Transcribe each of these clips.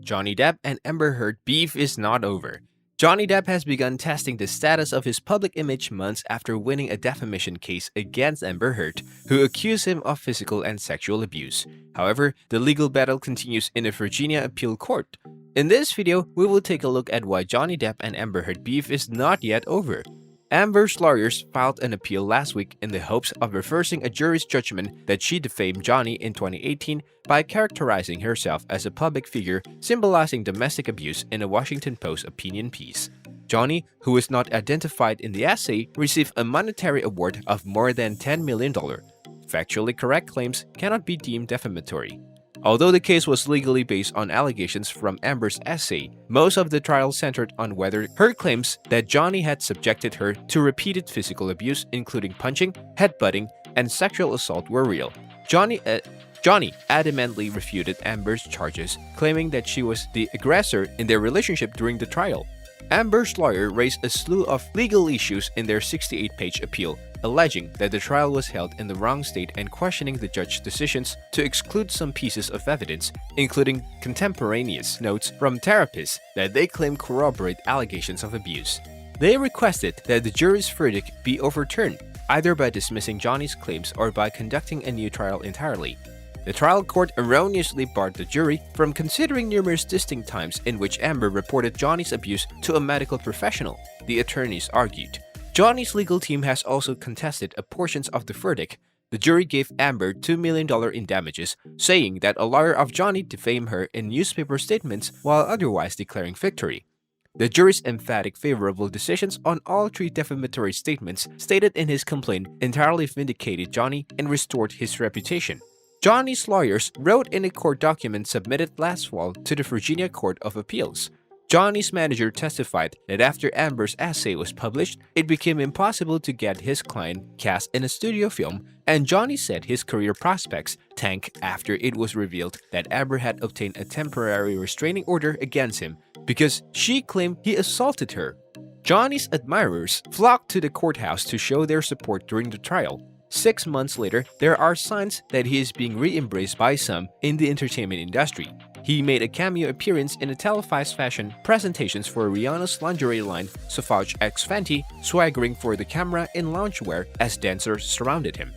Johnny Depp and Amber Heard beef is not over. Johnny Depp has begun testing the status of his public image months after winning a defamation case against Amber Heard, who accused him of physical and sexual abuse. However, the legal battle continues in a Virginia appeal court. In this video, we will take a look at why Johnny Depp and Amber Heard beef is not yet over. Amber's lawyers filed an appeal last week in the hopes of reversing a jury's judgment that she defamed Johnny in 2018 by characterizing herself as a public figure symbolizing domestic abuse in a Washington Post opinion piece. Johnny, who is not identified in the essay, received a monetary award of more than $10 million. Factually correct claims cannot be deemed defamatory. Although the case was legally based on allegations from Amber's essay, most of the trial centered on whether her claims that Johnny had subjected her to repeated physical abuse, including punching, headbutting, and sexual assault, were real. Johnny adamantly refuted Amber's charges, claiming that she was the aggressor in their relationship during the trial. Amber's lawyer raised a slew of legal issues in their 68-page appeal, alleging that the trial was held in the wrong state and questioning the judge's decisions to exclude some pieces of evidence, including contemporaneous notes from therapists that they claim corroborate allegations of abuse. They requested that the jury's verdict be overturned, either by dismissing Johnny's claims or by conducting a new trial entirely. The trial court erroneously barred the jury from considering numerous distinct times in which Amber reported Johnny's abuse to a medical professional, the attorneys argued. Johnny's legal team has also contested a portion of the verdict. The jury gave Amber $2 million in damages, saying that a lawyer of Johnny defamed her in newspaper statements while otherwise declaring victory. The jury's emphatic favorable decisions on all three defamatory statements stated in his complaint entirely vindicated Johnny and restored his reputation. Johnny's lawyers wrote in a court document submitted last fall to the Virginia Court of Appeals. Johnny's manager testified that after Amber's essay was published, it became impossible to get his client cast in a studio film, and Johnny said his career prospects tanked after it was revealed that Amber had obtained a temporary restraining order against him because she claimed he assaulted her. Johnny's admirers flocked to the courthouse to show their support during the trial. 6 months later, there are signs that he is being re-embraced by some in the entertainment industry. He made a cameo appearance in a televised fashion presentations for Rihanna's lingerie line Sauvage X Fenty, swaggering for the camera in loungewear as dancers surrounded him.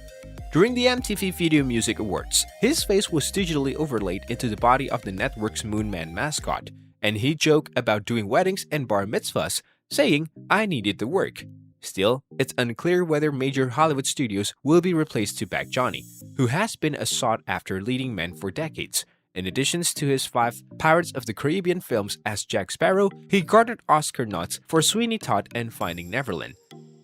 During the MTV Video Music Awards, his face was digitally overlaid into the body of the network's Moon Man mascot, and he joked about doing weddings and bar mitzvahs, saying, "I needed the work." Still, it's unclear whether major Hollywood studios will be replaced to back Johnny, who has been a sought-after leading man for decades. In addition to his 5 Pirates of the Caribbean films as Jack Sparrow, he garnered Oscar nods for Sweeney Todd and Finding Neverland.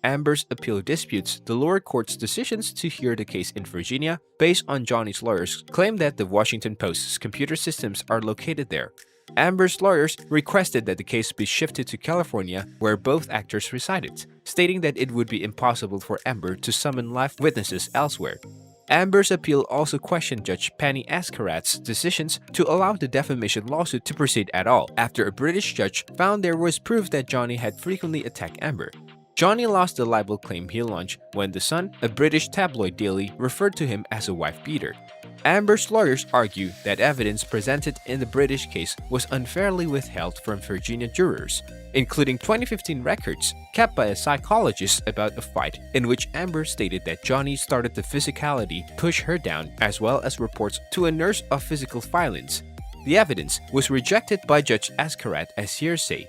Amber's appeal disputes the lower court's decisions to hear the case in Virginia based on Johnny's lawyers' claim that the Washington Post's computer systems are located there. Amber's lawyers requested that the case be shifted to California, where both actors resided, stating that it would be impossible for Amber to summon live witnesses elsewhere. Amber's appeal also questioned Judge Penny Ascarat's decisions to allow the defamation lawsuit to proceed at all, after a British judge found there was proof that Johnny had frequently attacked Amber. Johnny lost the libel claim he launched when The Sun, a British tabloid daily, referred to him as a wife-beater. Amber's lawyers argue that evidence presented in the British case was unfairly withheld from Virginia jurors, including 2015 records kept by a psychologist about a fight in which Amber stated that Johnny started to physically push her down, as well as reports to a nurse of physical violence. The evidence was rejected by Judge Ascarat as hearsay.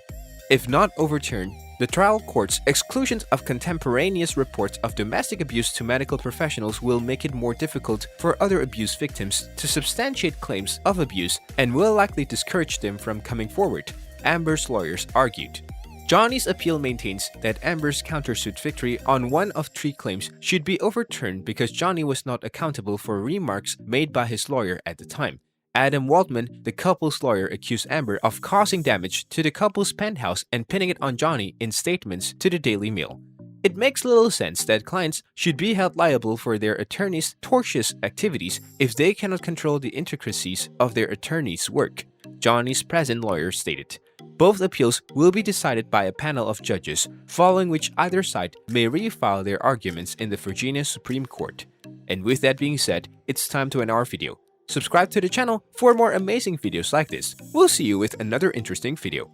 If not overturned, the trial court's exclusion of contemporaneous reports of domestic abuse to medical professionals will make it more difficult for other abuse victims to substantiate claims of abuse and will likely discourage them from coming forward, Amber's lawyers argued. Johnny's appeal maintains that Amber's countersuit victory on one of 3 claims should be overturned because Johnny was not accountable for remarks made by his lawyer at the time. Adam Waldman, the couple's lawyer, accused Amber of causing damage to the couple's penthouse and pinning it on Johnny in statements to the Daily Mail. It makes little sense that clients should be held liable for their attorney's tortious activities if they cannot control the intricacies of their attorney's work, Johnny's present lawyer stated. Both appeals will be decided by a panel of judges, following which either side may refile their arguments in the Virginia Supreme Court. And with that being said, it's time to end our video. Subscribe to the channel for more amazing videos like this. We'll see you with another interesting video.